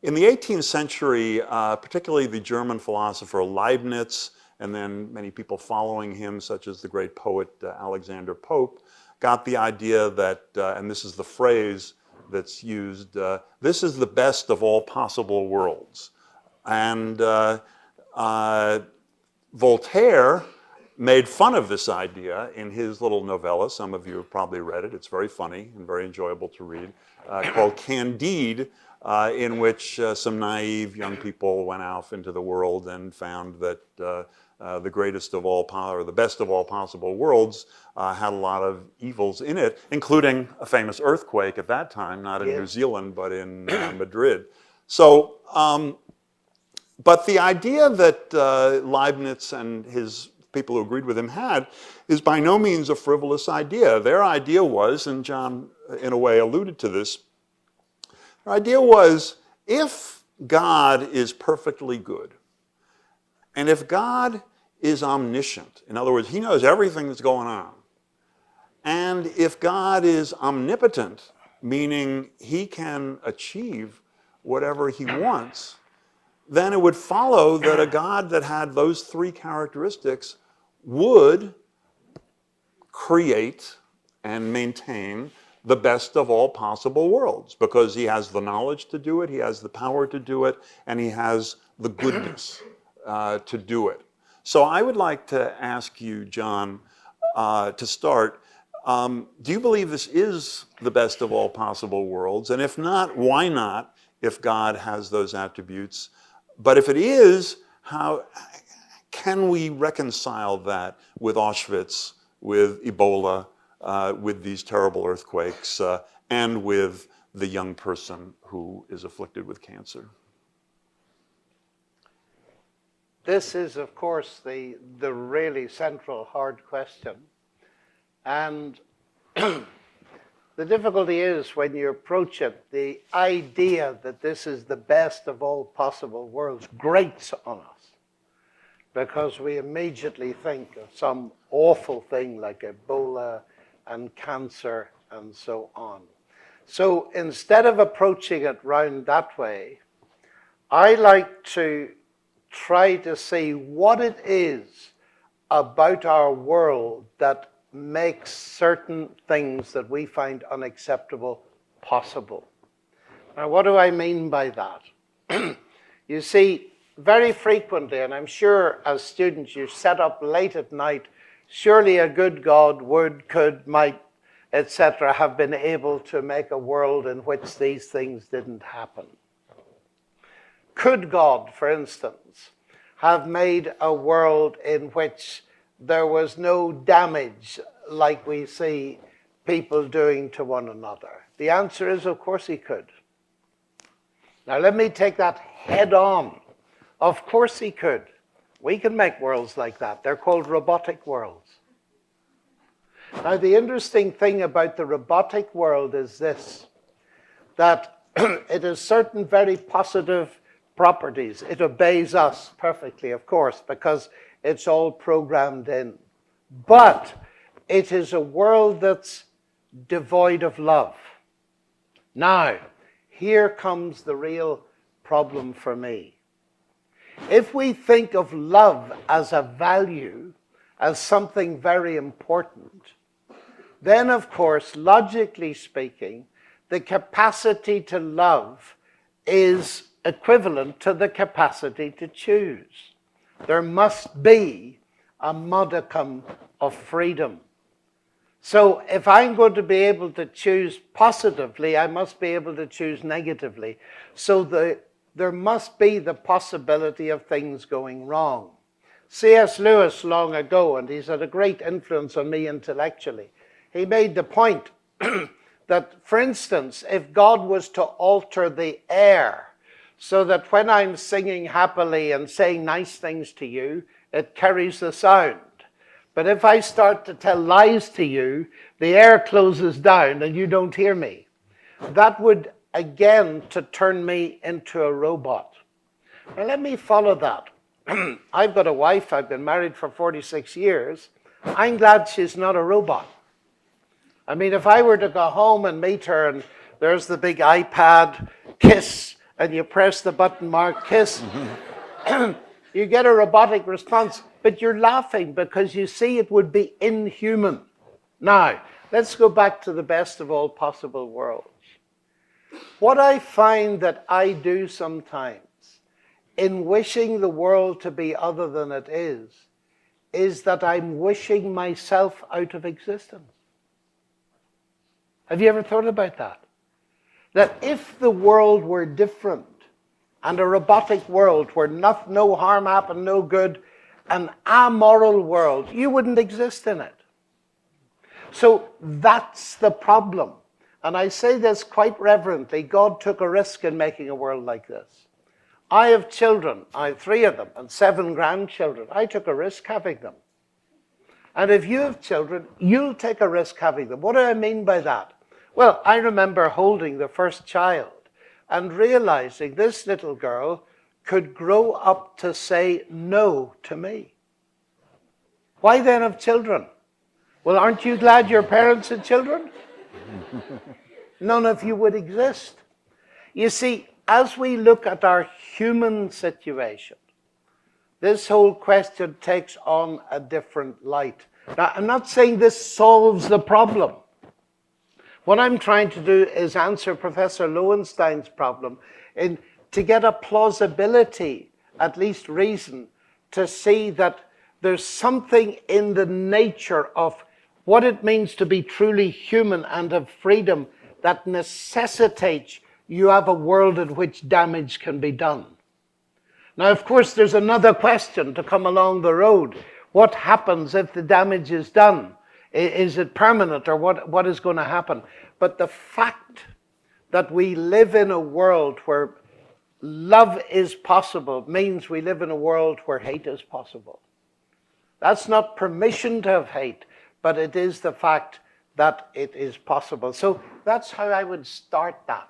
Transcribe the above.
In the 18th century, particularly the German philosopher Leibniz, and then many people following him, such as the great poet Alexander Pope, got the idea that, and this is the phrase that's used, this is the best of all possible worlds. And Voltaire made fun of this idea in his little novella. Some of you have probably read it. It's very funny and very enjoyable to read, called Candide, in which some naive young people went out into the world and found that the greatest of all, or the best of all possible worlds had a lot of evils in it, including a famous earthquake at that time, not in New Zealand, but in Madrid. So, but the idea that Leibniz and his people who agreed with him had is by no means a frivolous idea. Their idea was, and John in a way alluded to this, their idea was if God is perfectly good, and if God is omniscient, in other words, he knows everything that's going on, and if God is omnipotent, meaning he can achieve whatever he wants, then it would follow that a God that had those three characteristics would create and maintain the best of all possible worlds, because he has the knowledge to do it, he has the power to do it, and he has the goodness to do it. So I would like to ask you, John, to start, do you believe this is the best of all possible worlds? And if not, why not, if God has those attributes? But if it is, how can we reconcile that with Auschwitz, with Ebola, with these terrible earthquakes, and with the young person who is afflicted with cancer? This is, of course, the really central hard question. And the difficulty is when you approach it, the idea that this is the best of all possible worlds grates on us, because we immediately think of some awful thing like Ebola and cancer and so on. So instead of approaching it round that way, I like to try to see what it is about our world that makes certain things that we find unacceptable possible. Now, what do I mean by that? You see, very frequently, and I'm sure as students you set up late at night, surely a good God would, could, might, etc., have been able to make a world in which these things didn't happen. Could God, for instance, have made a world in which there was no damage like we see people doing to one another? The answer is, of course he could. Now let me take that head on. Of course he could. We can make worlds like that. They're called robotic worlds. Now the interesting thing about the robotic world is this, that it has certain very positive properties. It obeys us perfectly, of course, because it's all programmed in. But it is a world that's devoid of love. Now, here comes the real problem for me. If we think of love as a value, as something very important, then of course, logically speaking, the capacity to love is equivalent to the capacity to choose. There must be a modicum of freedom. So if I'm going to be able to choose positively, I must be able to choose negatively. So there must be the possibility of things going wrong. C.S. Lewis long ago, and he's had a great influence on me intellectually, he made the point that, for instance, if God was to alter the air so that when I'm singing happily and saying nice things to you, it carries the sound. But if I start to tell lies to you, the air closes down and you don't hear me. That would, again, to turn me into a robot. Now let me follow that. I've got a wife, I've been married for 46 years. I'm glad she's not a robot. I mean, if I were to go home and meet her and there's the big iPad, kiss, and you press the button marked kiss, you get a robotic response, but you're laughing because you see it would be inhuman. Now, let's go back to the best of all possible worlds. What I find that I do sometimes in wishing the world to be other than it is that I'm wishing myself out of existence. Have you ever thought about that? That if the world were different, and a robotic world where no harm happened, no good, an amoral world, you wouldn't exist in it. So that's the problem. And I say this quite reverently. God took a risk in making a world like this. I have children. I have 3 of them and 7 grandchildren. I took a risk having them. And if you have children, you'll take a risk having them. What do I mean by that? Well, I remember holding the first child and realizing this little girl could grow up to say no to me. Why then have children? Well, aren't you glad your parents had children? None of you would exist. You see, as we look at our human situation, this whole question takes on a different light. Now, I'm not saying this solves the problem. What I'm trying to do is answer Professor Lowenstein's problem to get a plausibility, at least reason, to see that there's something in the nature of what it means to be truly human and have freedom that necessitates you have a world in which damage can be done. Now, of course, there's another question to come along the road. What happens if the damage is done? Is it permanent, or what is going to happen? But the fact that we live in a world where love is possible means we live in a world where hate is possible. That's not permission to have hate, but it is the fact that it is possible. So that's how I would start that.